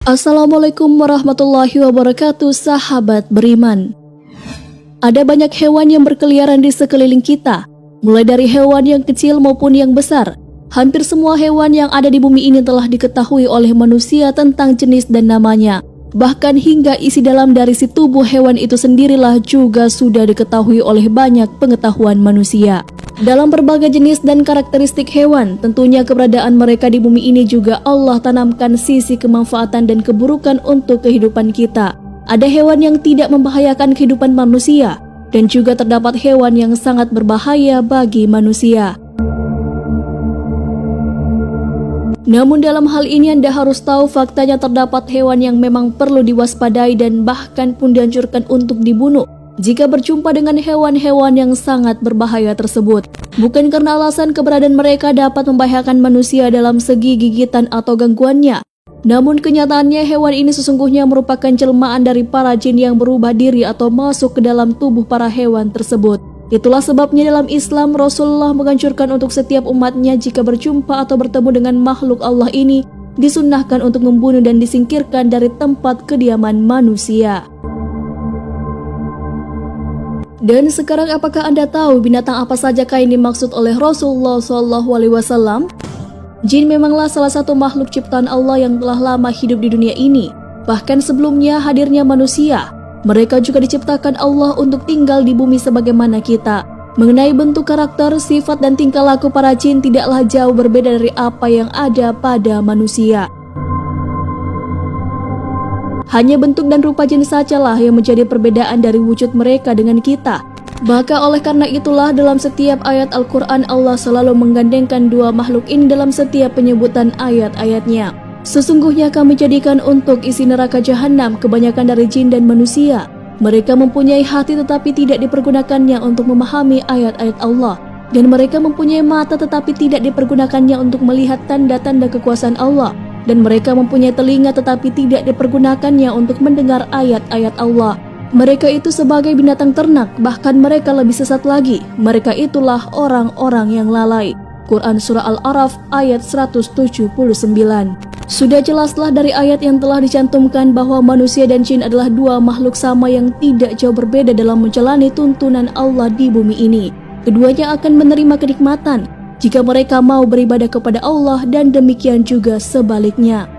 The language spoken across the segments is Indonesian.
Assalamualaikum warahmatullahi wabarakatuh, sahabat beriman. Ada banyak hewan yang berkeliaran di sekeliling kita, mulai dari hewan yang kecil maupun yang besar. Hampir semua hewan yang ada di bumi ini telah diketahui oleh manusia tentang jenis dan namanya. Bahkan hingga isi dalam dari si tubuh hewan itu sendirilah juga sudah diketahui oleh banyak pengetahuan manusia. Dalam berbagai jenis dan karakteristik hewan, tentunya keberadaan mereka di bumi ini juga Allah tanamkan sisi kemanfaatan dan keburukan untuk kehidupan kita. Ada hewan yang tidak membahayakan kehidupan manusia, dan juga terdapat hewan yang sangat berbahaya bagi manusia. Namun dalam hal ini Anda harus tahu faktanya terdapat hewan yang memang perlu diwaspadai dan bahkan pun dianjurkan untuk dibunuh jika berjumpa dengan hewan-hewan yang sangat berbahaya tersebut. Bukan karena alasan keberadaan mereka dapat membahayakan manusia dalam segi gigitan atau gangguannya. Namun kenyataannya hewan ini sesungguhnya merupakan jelmaan dari para jin yang berubah diri atau masuk ke dalam tubuh para hewan tersebut. Itulah sebabnya dalam Islam Rasulullah menganjurkan untuk setiap umatnya jika berjumpa atau bertemu dengan makhluk Allah ini disunnahkan untuk membunuh dan disingkirkan dari tempat kediaman manusia. Dan sekarang apakah Anda tahu binatang apa sajakah yang dimaksud oleh Rasulullah SAW? Jin memanglah salah satu makhluk ciptaan Allah yang telah lama hidup di dunia ini. Bahkan sebelumnya hadirnya manusia, mereka juga diciptakan Allah untuk tinggal di bumi sebagaimana kita. Mengenai bentuk karakter, sifat dan tingkah laku para jin tidaklah jauh berbeda dari apa yang ada pada manusia. Hanya bentuk dan rupa jin sajalah yang menjadi perbedaan dari wujud mereka dengan kita. Maka oleh karena itulah dalam setiap ayat Al-Quran Allah selalu menggandengkan dua makhluk ini dalam setiap penyebutan ayat-ayatnya. Sesungguhnya kami jadikan untuk isi neraka jahanam kebanyakan dari jin dan manusia. Mereka mempunyai hati tetapi tidak dipergunakannya untuk memahami ayat-ayat Allah. Dan mereka mempunyai mata tetapi tidak dipergunakannya untuk melihat tanda-tanda kekuasaan Allah. Dan mereka mempunyai telinga tetapi tidak dipergunakannya untuk mendengar ayat-ayat Allah. Mereka itu sebagai binatang ternak, bahkan mereka lebih sesat lagi. Mereka itulah orang-orang yang lalai. Quran Surah Al-A'raf ayat 179. Sudah jelaslah dari ayat yang telah dicantumkan bahwa manusia dan jin adalah dua makhluk sama yang tidak jauh berbeda dalam menjalani tuntunan Allah di bumi ini. Keduanya akan menerima kenikmatan jika mereka mau beribadah kepada Allah dan demikian juga sebaliknya.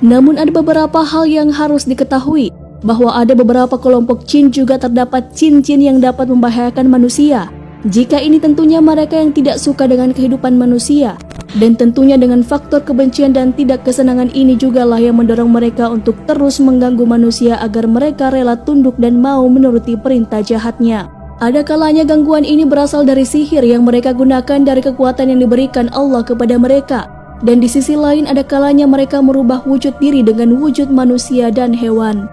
Namun ada beberapa hal yang harus diketahui, bahwa ada beberapa kelompok jin juga terdapat jin-jin yang dapat membahayakan manusia. Jika ini tentunya mereka yang tidak suka dengan kehidupan manusia. Dan tentunya dengan faktor kebencian dan tidak kesenangan ini jugalah yang mendorong mereka untuk terus mengganggu manusia agar mereka rela tunduk dan mau menuruti perintah jahatnya. Ada kalanya gangguan ini berasal dari sihir yang mereka gunakan dari kekuatan yang diberikan Allah kepada mereka. Dan di sisi lain ada kalanya mereka merubah wujud diri dengan wujud manusia dan hewan.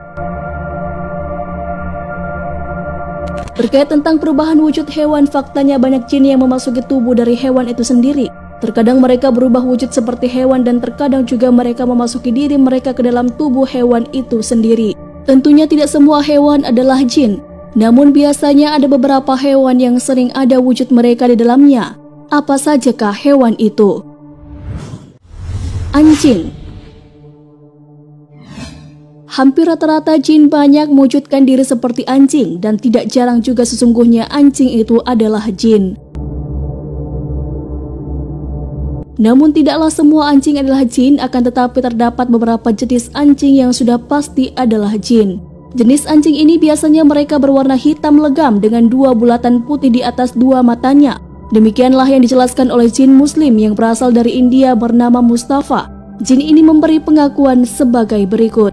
Terkait tentang perubahan wujud hewan, faktanya banyak jin yang memasuki tubuh dari hewan itu sendiri. Terkadang mereka berubah wujud seperti hewan dan terkadang juga mereka memasuki diri mereka ke dalam tubuh hewan itu sendiri. Tentunya tidak semua hewan adalah jin, namun biasanya ada beberapa hewan yang sering ada wujud mereka di dalamnya. Apa sajakah hewan itu? Anjing. Hampir rata-rata jin banyak mewujudkan diri seperti anjing dan tidak jarang juga sesungguhnya anjing itu adalah jin. Namun tidaklah semua anjing adalah jin, akan tetapi terdapat beberapa jenis anjing yang sudah pasti adalah jin. Jenis anjing ini biasanya mereka berwarna hitam legam dengan dua bulatan putih di atas dua matanya. Demikianlah yang dijelaskan oleh jin muslim yang berasal dari India bernama Mustafa. Jin ini memberi pengakuan sebagai berikut.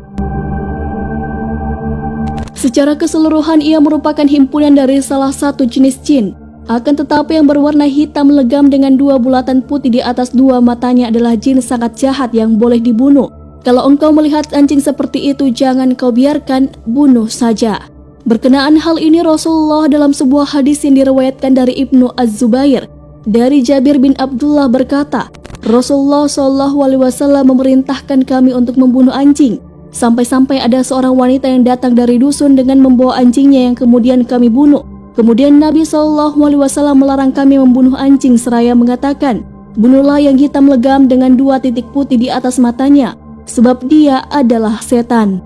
Secara keseluruhan ia merupakan himpunan dari salah satu jenis jin. Akan tetapi yang berwarna hitam legam dengan dua bulatan putih di atas dua matanya adalah jin sangat jahat yang boleh dibunuh. Kalau engkau melihat anjing seperti itu, jangan kau biarkan, bunuh saja. Berkenaan hal ini Rasulullah dalam sebuah hadis yang diriwayatkan dari Ibnu Az-Zubair dari Jabir bin Abdullah berkata, Rasulullah SAW memerintahkan kami untuk membunuh anjing. Sampai-sampai ada seorang wanita yang datang dari dusun dengan membawa anjingnya yang kemudian kami bunuh. Kemudian Nabi SAW melarang kami membunuh anjing seraya mengatakan, bunuhlah yang hitam legam dengan 2 titik putih di atas matanya, sebab dia adalah setan.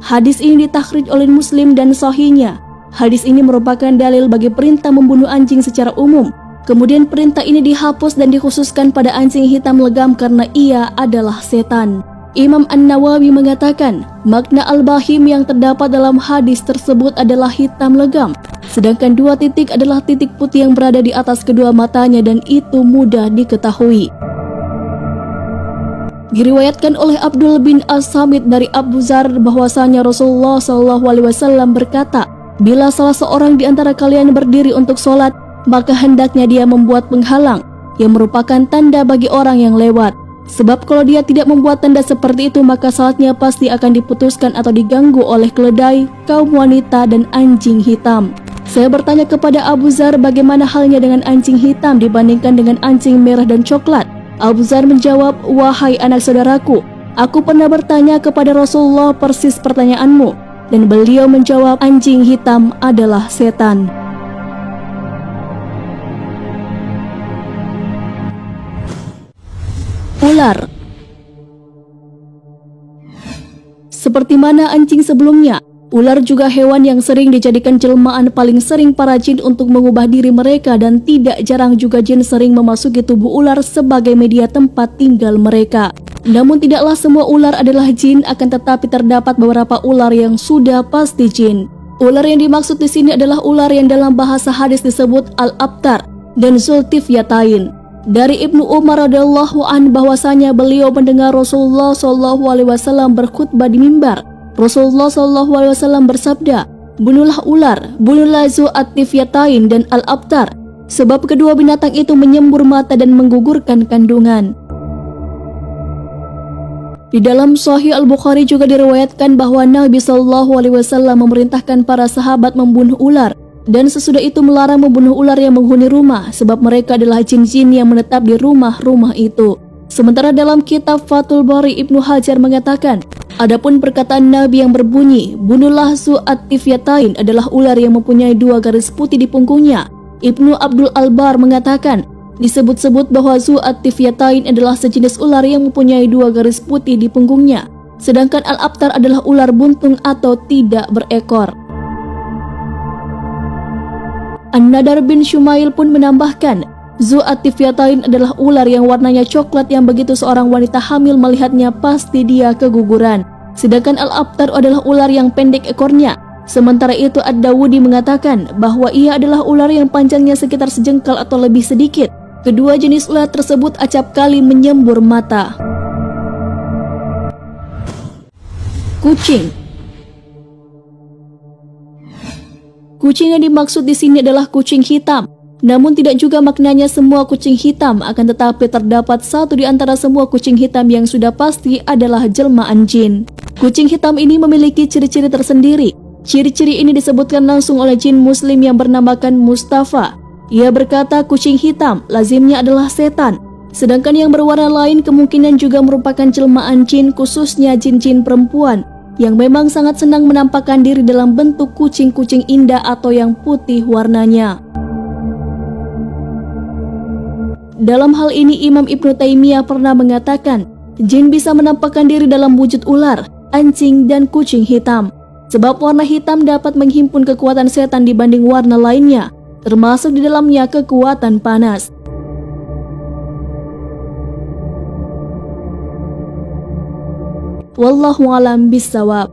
Hadis ini ditakhrij oleh Muslim dan Sahihnya. Hadis ini merupakan dalil bagi perintah membunuh anjing secara umum. Kemudian perintah ini dihapus dan dikhususkan pada anjing hitam legam karena ia adalah setan. Imam An-Nawawi mengatakan, makna al-bahim yang terdapat dalam hadis tersebut adalah hitam legam, sedangkan 2 titik adalah titik putih yang berada di atas kedua matanya dan itu mudah diketahui. Diriwayatkan oleh Abdul bin As-Samit dari Abu Dzar bahwasanya Rasulullah SAW berkata, bila salah seorang di antara kalian berdiri untuk sholat, maka hendaknya dia membuat penghalang yang merupakan tanda bagi orang yang lewat. Sebab kalau dia tidak membuat tanda seperti itu, maka salatnya pasti akan diputuskan atau diganggu oleh keledai, kaum wanita, dan anjing hitam. Saya bertanya kepada Abu Dzar bagaimana halnya dengan anjing hitam dibandingkan dengan anjing merah dan coklat. Abu Dzar menjawab, wahai anak saudaraku, aku pernah bertanya kepada Rasulullah persis pertanyaanmu, dan beliau menjawab, anjing hitam adalah setan. Ular. Seperti mana anjing sebelumnya, ular juga hewan yang sering dijadikan jelmaan paling sering para jin untuk mengubah diri mereka, dan tidak jarang juga jin sering memasuki tubuh ular sebagai media tempat tinggal mereka. Namun tidaklah semua ular adalah jin, akan tetapi terdapat beberapa ular yang sudah pasti jin. Ular yang dimaksud di sini adalah ular yang dalam bahasa hadis disebut al-abtar dan zultifyatain. Dari Ibnu Umar radhiyallahu an bahwasanya beliau mendengar Rasulullah SAW berkhutbah di mimbar. Rasulullah SAW bersabda, bunuhlah ular, bunuhlah Zu'at-Tifyatain dan Al-Abtar, sebab kedua binatang itu menyembur mata dan menggugurkan kandungan. Di dalam Sahih Al-Bukhari juga diriwayatkan bahwa Nabi SAW memerintahkan para sahabat membunuh ular, dan sesudah itu melarang membunuh ular yang menghuni rumah, sebab mereka adalah jin-jin yang menetap di rumah-rumah itu. Sementara dalam kitab Fathul Bari, Ibnu Hajar mengatakan, adapun perkataan Nabi yang berbunyi, bunuhlah Zu'at-Tifyatain adalah ular yang mempunyai 2 garis putih di punggungnya. Ibnu Abdul Albar mengatakan, disebut-sebut bahwa Zu'at-Tifyatain adalah sejenis ular yang mempunyai 2 garis putih di punggungnya, sedangkan Al-Abtar adalah ular buntung atau tidak berekor. An-Nadar bin Shumail pun menambahkan, Zu'at-Tifyatain adalah ular yang warnanya coklat yang begitu seorang wanita hamil melihatnya pasti dia keguguran. Sedangkan Al-Abtar adalah ular yang pendek ekornya. Sementara itu Ad-Dawudi mengatakan bahwa ia adalah ular yang panjangnya sekitar sejengkal atau lebih sedikit. Kedua jenis ular tersebut acap kali menyembur mata. Kucing. Kucing yang dimaksud di sini adalah kucing hitam. Namun tidak juga maknanya semua kucing hitam, akan tetapi terdapat satu di antara semua kucing hitam yang sudah pasti adalah jelmaan jin. Kucing hitam ini memiliki ciri-ciri tersendiri. Ciri-ciri ini disebutkan langsung oleh jin muslim yang bernamakan Mustafa. Ia berkata kucing hitam lazimnya adalah setan. Sedangkan yang berwarna lain kemungkinan juga merupakan jelmaan jin, khususnya jin-jin perempuan yang memang sangat senang menampakkan diri dalam bentuk kucing-kucing indah atau yang putih warnanya. Dalam hal ini Imam Ibnu Taimiyah pernah mengatakan, jin bisa menampakkan diri dalam wujud ular, anjing, dan kucing hitam. Sebab warna hitam dapat menghimpun kekuatan setan dibanding warna lainnya, termasuk di dalamnya kekuatan panas. Wallahu a'lam bishawab.